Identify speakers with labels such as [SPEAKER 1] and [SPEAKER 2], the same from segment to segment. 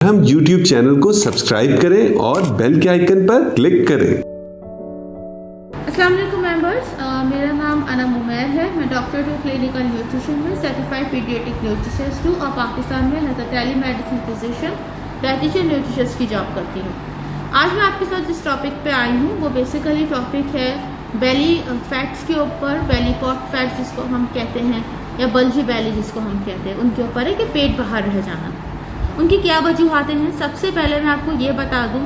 [SPEAKER 1] हम YouTube channel को subscribe करें और बेल के आइकन पर क्लिक करें।
[SPEAKER 2] अस्सलाम वालेकुम मेंबर्स, मेरा नाम अनम उमैर है। मैं डॉक्टर टू क्लिनिकल न्यूट्रिशन में सर्टिफाइड पीडियाट्रिक न्यूट्रिशनिस्ट हूँ और पाकिस्तान में as a telemedicine physician dietitian nutritionist की जॉब करती हूँ। आज मैं आपके साथ जिस टॉपिक पे आई हूँ वो बेसिकली टॉपिक है बेली फैट्स के ऊपर। बेली पॉट फैट्स जिसको हम कहते हैं या बल्जी बेली जिसको हम कहते हैं, उनके ऊपर है कि पेट बाहर रह जाना। उनकी क्या वजूहातें हैं? सबसे पहले मैं आपको ये बता दूं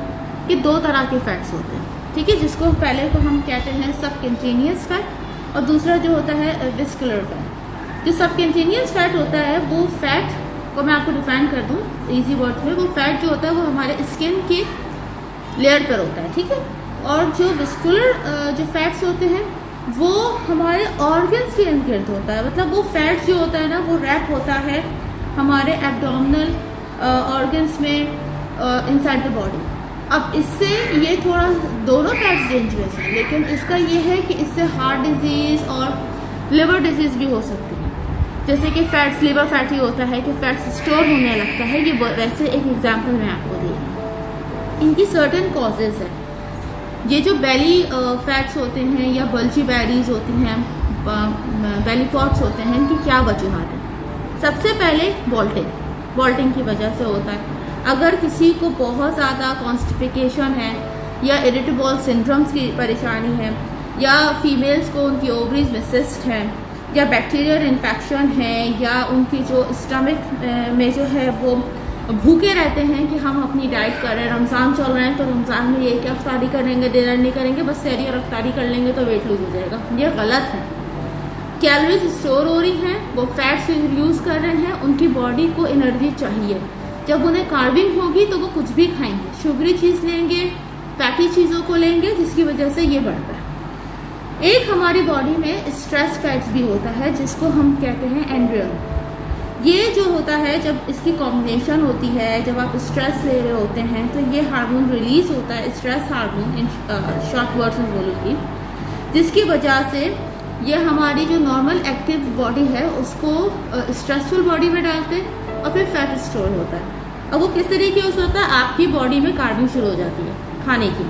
[SPEAKER 2] कि दो तरह के फैट्स होते हैं, ठीक है, जिसको पहले को हम कहते हैं सबकंटीनियस फैट और दूसरा जो होता है विस्कुलर फैट। जो सबकंटीनियस फैट होता है वो फैट को मैं आपको डिफाइन कर दूं इजी वर्ड्स में। वो फैट जो होता है वो हमारे स्किन के लेयर पर होता है, ठीक है। और जो विस्कुलर जो फैट्स होते हैं वो हमारे ऑर्गन्स के इर्द गिर्द होता है। मतलब वो फैट जो होता है ना वो रैप होता है हमारे एब्डोमिनल ऑर्गन्स में इनसाइड द बॉडी। अब इससे ये थोड़ा दोनों फैट्स डेंजरस हैं, लेकिन इसका ये है कि इससे हार्ट डिजीज और लिवर डिजीज भी हो सकती है। जैसे कि फैट्स लिवर फैटी होता है कि फैट्स स्टोर होने लगता है, ये वैसे एक एग्जांपल मैं आपको दे रही हूँ। इनकी सर्टेन कॉजेज है। ये जो बेली फैट्स होते हैं या बल्जी बेलीज होती हैं, बेली पॉट्स होते हैं, इनकी क्या वजूहात है? सबसे पहले बॉल्टिंग की वजह से होता है। अगर किसी को बहुत ज़्यादा कॉन्स्टिपेशन है या इरिटेबल सिंड्रोम्स की परेशानी है या फीमेल्स को उनकी ओवरीज में सिस्ट है या बैक्टीरियल इन्फेक्शन है या उनकी जो स्टमक में जो है वो भूखे रहते हैं कि हम अपनी डाइट कर रहे हैं, रमज़ान चल रहे हैं तो रमज़ान में ये क्या अफ्तारी करेंगे, डिनर नहीं करेंगे, बस सहरी और अफ्तारी कर लेंगे तो वेट लूज हो जाएगा। ये गलत है। कैलोरीज स्टोर हो रही हैं, वो फैट्स यूज़ कर रहे हैं, उनकी बॉडी को एनर्जी चाहिए। जब उन्हें कार्विंग होगी तो वो कुछ भी खाएंगे, शुगरी चीज़ लेंगे, फैटी चीज़ों को लेंगे, जिसकी वजह से ये बढ़ता है। एक हमारी बॉडी में स्ट्रेस फैट्स भी होता है जिसको हम कहते हैं एंड्रियल। ये जो होता है जब इसकी कॉम्बिनेशन होती है, जब आप स्ट्रेस ले रहे होते हैं तो ये हार्मोन रिलीज होता है, stress hormone in short words में बोलूँगी, जिसकी वजह से ये हमारी जो नॉर्मल एक्टिव बॉडी है उसको स्ट्रेसफुल बॉडी में डालते हैं और फिर फैट स्टोर होता है। अब वो किस तरीके से होता है? आपकी बॉडी में कार्विंग शुरू हो जाती है खाने की।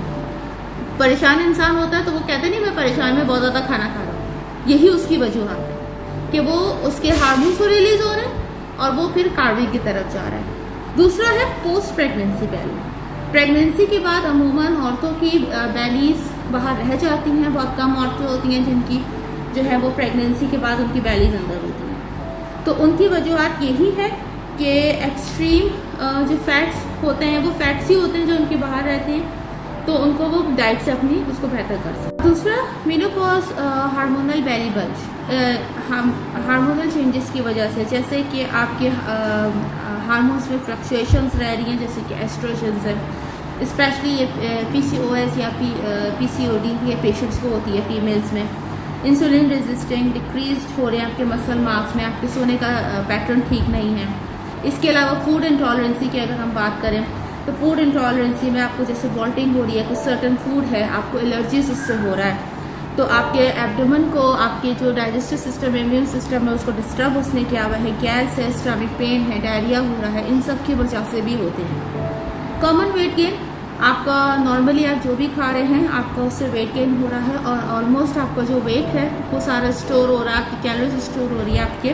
[SPEAKER 2] परेशान इंसान होता है तो वो कहते नहीं मैं परेशान में बहुत ज़्यादा खाना खा रहा हूँ। यही उसकी वजूहत है कि वो उसके हार्मोन्स को रिलीज हो रहे हैं और वो फिर कार्विंग की तरफ जा रहा है। दूसरा है पोस्ट प्रेगनेंसी बेली। प्रेगनेंसी के बाद अमूमन औरतों की बेलीज बाहर रह जाती हैं। बहुत कम औरतें होती हैं जिनकी जो है वो प्रेगनेंसी के बाद उनकी बेलीज अंदर होती हैं। तो उनकी वजूहत यही है कि एक्सट्रीम जो फैट्स होते हैं वो फैट्स ही होते हैं जो उनके बाहर रहते हैं, तो उनको वो डाइट से अपनी उसको बेहतर कर सकते हैं। दूसरा मेनोपॉज हार्मोनल बेली बल्ज, हार्मोनल चेंजेस की वजह से, जैसे कि आपके हार्मोन्स में फ्लक्चुएशंस रह रही हैं, जैसे कि एस्ट्रोजन्स है, स्पेशली ये PCOS या PCOD ये पेशेंट्स को होती है फीमेल्स में। इंसुलिन रेजिस्टेंट डिक्रीज हो रहे हैं आपके मसल मास में, आपके सोने का पैटर्न ठीक नहीं है। इसके अलावा फूड इंटॉलरेंसी की अगर हम बात करें तो फूड इंटॉलरेंसी में आपको जैसे वॉल्टिंग हो रही है, कुछ सर्टन फूड है आपको एलर्जीज उससे हो रहा है, तो आपके एब्डोमेन को, आपके जो डाइजेस्टिव सिस्टम है, इम्यून सिस्टम है, उसको डिस्टर्ब उसने किया हुआ है, गैस है, स्टमक पेन है, डायरिया हो रहा है, इन सब की वजह से भी होते हैं। कॉमन वेट गेन, आपका नॉर्मली आप जो भी खा रहे हैं आपका उससे वेट गेन हो रहा है और ऑलमोस्ट आपका जो वेट है वो सारा स्टोर हो रहा है, आपकी कैलोरीज स्टोर हो रही है आपके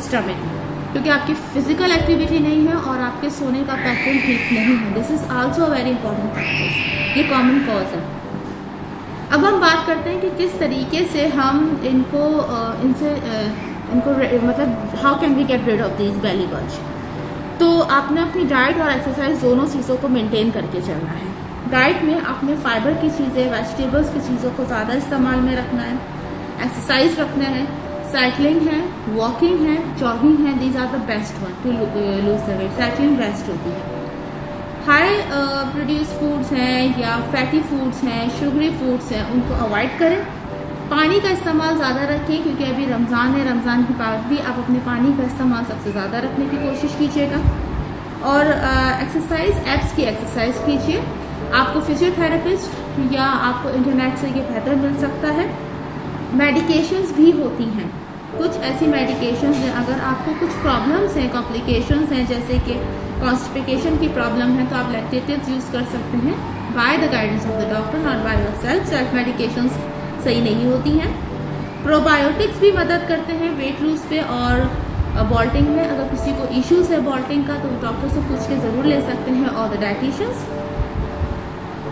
[SPEAKER 2] स्टमक में, क्योंकि आपकी फिजिकल एक्टिविटी नहीं है और आपके सोने का पैटर्न ठीक नहीं है। This is also very important factor. ये कॉमन कॉज है। अब हम बात करते हैं कि किस तरीके से हम इनको मतलब how can we get rid of this belly bulge. तो आपने अपनी डाइट और एक्सरसाइज दोनों चीज़ों को मेंटेन करके चलना है। डाइट में आपने फाइबर की चीज़ें, वेजिटेबल्स की चीज़ों को ज़्यादा इस्तेमाल में रखना है, एक्सरसाइज रखना है, साइकिलिंग है, वॉकिंग है, जॉगिंग है, these are the best one to lose the weight. Cycling best होती है। हाई प्रोड्यूस फूड्स हैं या फैटी फूड्स हैं, शुगरी फूड्स हैं, उनको अवॉइड करें। पानी का इस्तेमाल ज़्यादा रखें क्योंकि अभी रमज़ान है, रमज़ान के बाद भी आप अपने पानी का इस्तेमाल सबसे ज़्यादा रखने की कोशिश कीजिएगा। और एक्सरसाइज, एब्स की एक्सरसाइज कीजिए। आपको फिजियोथेरेपिस्ट या आपको इंटरनेट से ये बेहतर मिल सकता है। मेडिकेशंस भी होती हैं, कुछ ऐसी मेडिकेशंस हैं अगर आपको कुछ प्रॉब्लम्स हैं, कॉम्प्लिकेशंस हैं, जैसे कि कॉन्स्टिपेशन की प्रॉब्लम है तो आप लैक्टेटिव्स यूज़ कर सकते हैं by the guidance of the doctor, not by yourself. Self medications सही नहीं होती हैं। प्रोबायोटिक्स भी मदद करते हैं वेट लूज पे और बॉल्टिंग में। अगर किसी को इश्यूज है बॉल्टिंग का तो डॉक्टर से पूछ के ज़रूर ले सकते हैं, और the dietitians.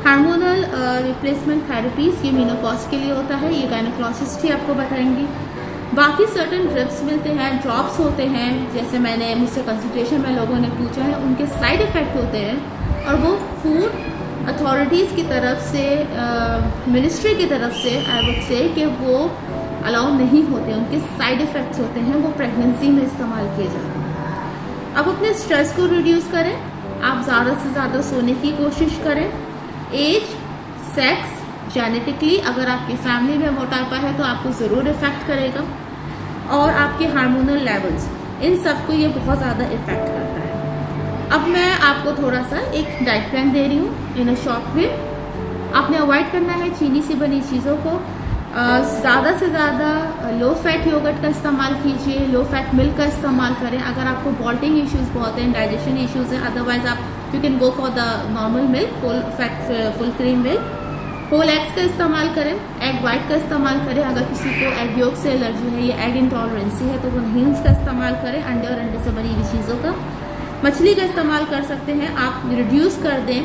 [SPEAKER 2] Hormonal replacement therapies, ये मेनोपॉज के लिए होता है, ये गायनेकोलॉजिस्ट ही आपको बताएंगी। बाकी सर्टन ड्रिप्स मिलते हैं, ड्रॉप्स होते हैं, जैसे मैंने मुझसे कंसल्टेशन में लोगों ने पूछा है, उनके साइड इफ़ेक्ट होते हैं और वो फूड अथॉरिटीज़ की तरफ से, मिनिस्ट्री की तरफ से आई वुड से कि वो अलाउ नहीं होते, उनके साइड इफ़ेक्ट्स होते हैं, वो प्रेगनेंसी में इस्तेमाल किए जाते हैं। अब अपने स्ट्रेस को रिड्यूस करें, आप ज़्यादा से ज़्यादा सोने की कोशिश करें। एज, सेक्स, जेनेटिकली अगर आपकी फैमिली में मोटापा है तो आपको ज़रूर इफ़ेक्ट करेगा, और आपके हार्मोनल लेवल्स, इन सब को ये बहुत ज़्यादा इफ़ेक्ट करता है। अब मैं आपको थोड़ा सा एक डाइट प्लान दे रही हूँ इन अ शॉर्ट वे। आपने अवॉइड करना है चीनी से बनी चीज़ों को, ज़्यादा से ज़्यादा लो फैट योगर्ट का इस्तेमाल कीजिए, लो फैट मिल्क का इस्तेमाल करें अगर आपको बॉल्टिंग इश्यूज़ बहुत हैं, डाइजेशन इश्यूज़ हैं। अदरवाइज आप you can go for the normal milk, full fat full cream milk. Whole eggs का इस्तेमाल करें, एग वाइट का इस्तेमाल करें। अगर किसी को एग योक से एलर्जी है या एग इंटॉलरेंसी है तो वो नहीं उसका इस्तेमाल करें, अंडे और अंडे से बनी हुई चीज़ों का। मछली का इस्तेमाल कर सकते हैं। आप रिड्यूस कर दें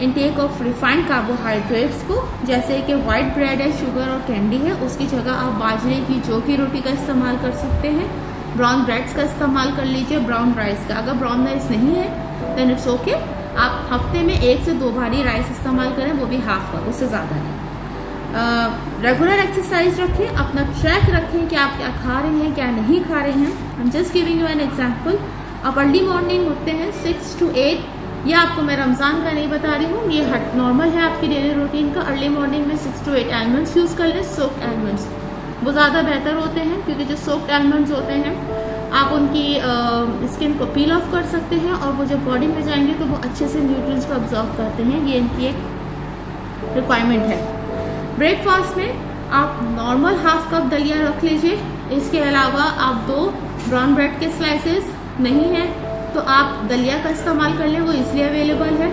[SPEAKER 2] इनटेक ऑफ रिफाइंड कार्बोहाइड्रेट्स को, जैसे कि वाइट ब्रेड है, शुगर और कैंडी है, उसकी जगह आप बाजरे की, जौ की रोटी का इस्तेमाल कर सकते हैं। ब्राउन ब्रेड्स का इस्तेमाल कर लीजिए, ब्राउन राइस का। अगर ब्राउन राइस नहीं है देन इट्स ओके, आप हफ्ते में 1 से 2 बार ही राइस इस्तेमाल करें, वो भी हाफ का, उससे ज़्यादा नहीं। रेगुलर एक्सरसाइज रखें, अपना ट्रैक रखें कि आप क्या खा रहे हैं क्या नहीं खा रहे हैं। I am just giving you an example. आप अर्ली मॉर्निंग उठते हैं 6 to 8, या आपको मैं रमज़ान का नहीं बता रही हूँ, ये नॉर्मल है आपकी डेली रूटीन का। अर्ली मॉर्निंग में 6 to 8 आलमंड्स यूज़ कर लें, सोक्ड आलमंड्स, वो ज़्यादा बेहतर होते हैं, क्योंकि जो सोक्ड आलमंड्स होते हैं आप उनकी स्किन को पील ऑफ कर सकते हैं, और वो जब बॉडी में जाएंगे तो वो अच्छे से न्यूट्रिएंट्स को अब्जॉर्व करते हैं। ये इनकी एक रिक्वायरमेंट है। ब्रेकफास्ट में आप नॉर्मल हाफ कप दलिया रख लीजिए। इसके अलावा आप 2 ब्राउन ब्रेड के स्लाइसेस नहीं है तो आप दलिया का इस्तेमाल कर लें, वो इसलिए अवेलेबल है।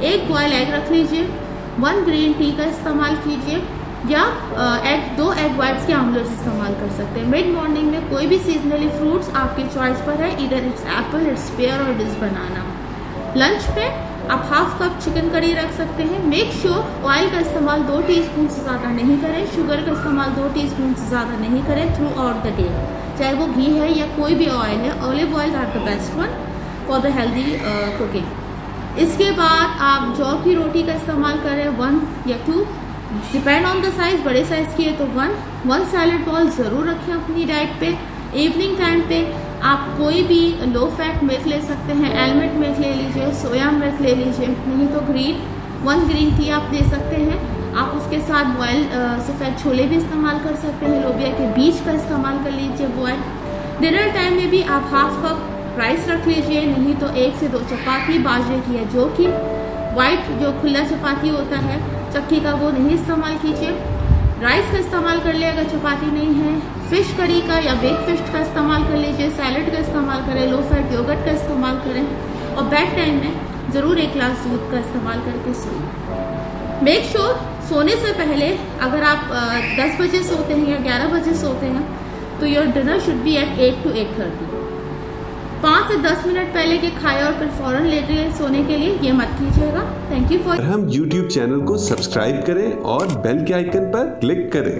[SPEAKER 2] 1 बॉयल एग रख लीजिए, 1 ग्रीन टी का इस्तेमाल कीजिए, या 2 एग वाइट्स के आमलेट्स इस्तेमाल कर सकते हैं। मिड मॉर्निंग में कोई भी सीजनली फ्रूट्स आपकी चॉइस पर है, इधर इट्स एप्पल, इट्स पेयर और इट्स बनाना। लंच पे आप हाफ कप चिकन करी रख सकते हैं। मेक श्योर ऑयल का इस्तेमाल 2 टीस्पून से ज़्यादा नहीं करें, शुगर का इस्तेमाल 2 टीस्पून से ज़्यादा नहीं करें थ्रू आउट द डे, चाहे वो घी है या कोई भी ऑयल है। Olive oil are the best one for the healthy cooking. इसके बाद आप जौ की रोटी का इस्तेमाल करें, 1 या 2, डिपेंड ऑन द साइज। बड़े साइज की है तो 1 सैलड बॉल ज़रूर रखें अपनी डाइट पे। इवनिंग टाइम पे आप कोई भी लो फैट मिल्क ले सकते हैं, एलमंड मिल्क ले लीजिए, सोया मिल्क ले लीजिए, नहीं तो 1 ग्रीन टी आप दे सकते हैं। आप उसके साथ बॉयल सफ़ेद छोले भी इस्तेमाल कर सकते हैं, लोबिया के बीज का इस्तेमाल कर लीजिए बॉयल। डिनर टाइम में भी आप हाफ कप राइस रख लीजिए, नहीं तो 1 से 2 चपाती बाजरे की है, जो कि वाइट जो खुला चपाती होता है चक्की का, वो नहीं इस्तेमाल कीजिए। राइस का इस्तेमाल कर ले अगर चपाती नहीं है। फिश करी का या बेक फिश का इस्तेमाल कर लीजिए, सैलड का इस्तेमाल करें, लो फैट योगर्ट का इस्तेमाल करें, और बेड टाइम में ज़रूर 1 ग्लास दूध का इस्तेमाल करके सोएं। मेक श्योर सोने से पहले, अगर आप 10 बजे सोते हैं या 11 बजे सोते हैं तो your dinner should be at 8 to 8:30। 5 से 10 मिनट पहले के खाए और फिर फौरन लेटे सोने के लिए ये मत कीजिएगा। Thank you for.
[SPEAKER 1] हम YouTube चैनल को सब्सक्राइब करें और बेल के आइकन पर क्लिक करें।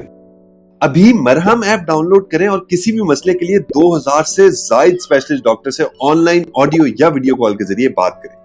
[SPEAKER 3] अभी मरहम ऐप डाउनलोड करें और किसी भी मसले के लिए 2000 से ज्यादा स्पेशलिस्ट डॉक्टर से ऑनलाइन ऑडियो या वीडियो कॉल के जरिए बात करें।